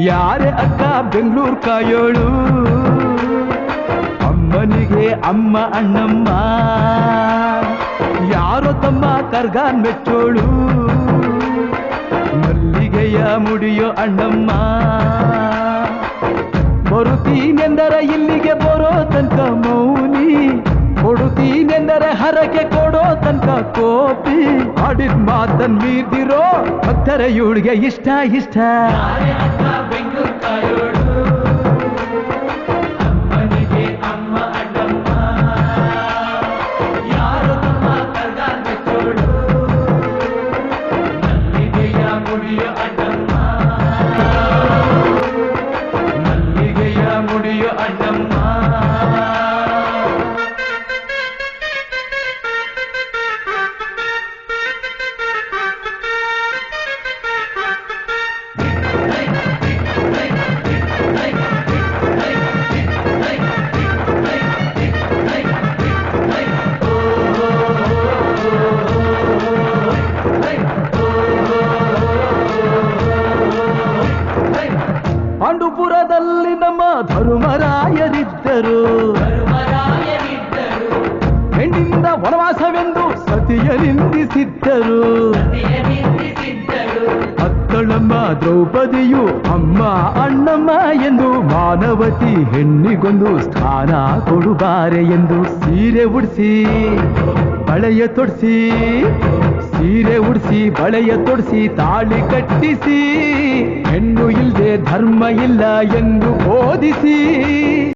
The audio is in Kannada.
ಯಾರೇ ಅಕ್ಕ ಬೆಂಗಳೂರು ಕಾಯೋಳು ಅಮ್ಮನಿಗೆ ಅಮ್ಮ ಅಣ್ಣಮ್ಮ ಯಾರೋ ತಮ್ಮ ಕರ್ಗಾನ್ ಮೆಚ್ಚೋಳು ಮಲ್ಲಿಗೆಯ ಮುಡಿಯೋ ಅಣ್ಣಮ್ಮ ಬರುತ್ತೀನೆಂದರೆ ಇಲ್ಲಿಗೆ ಬರೋ ತನಕ ಮೌನಿ ಕೊಡುತ್ತೀನೆಂದರೆ ಹರಕೆ ಕೊಡೋ ತನಕ ಕೋಪಿ ಆಡಿದ ಮಾತನ್ ಮೀರ್ದಿರೋ ಭಕ್ತರ ಇವಳಿಗೆ ಇಷ್ಟ ಇಷ್ಟ ಅಮ್ಮನಿಗೆ ಅಮ್ಮ ಅಣ್ಣಮ್ಮ ಯಾರು ತಮ್ಮ ಕರ್ಗಾನ್ ಮೆಚ್ಚೋಳು ಮಲ್ಲಿಗೆಯ ಮುಡಿಯೋ ಅಣ್ಣಮ್ಮ ಮಲ್ಲಿಗೆಯ ಮುಡಿಯೋ ಅಣ್ಣಮ್ಮ ಪಾಂಡುಪುರದಲ್ಲಿ ನಮ್ಮ ಧರ್ಮರಾಯರಿದ್ದರು ಹೆಣ್ಣಿಂದ ವನವಾಸವೆಂದು ಸತಿಯ ನಿಂದಿಸಿದ್ದರು ಅತ್ತಳಮ್ಮ ದ್ರೌಪದಿಯು ಅಮ್ಮ ಅಣ್ಣಮ್ಮ ಎಂದು ಮಾನವತಿ ಹೆಣ್ಣಿಗೊಂದು ಸ್ಥಾನ ಕೊಡುಬಾರೆ ಎಂದು ಸೀರೆ ಉಡಿಸಿ ಬಳೆಯ ತೊಡಿಸಿ ಸೀರೆ ಉಡಿಸಿ ಬಳೆಯ ತೊಡಿಸಿ ತಾಳಿ ಕಟ್ಟಿಸಿ ಹೆಣ್ಣು ಇಲ್ಲದೆ ಧರ್ಮ ಇಲ್ಲ ಎಂದು ಬೋಧಿಸಿ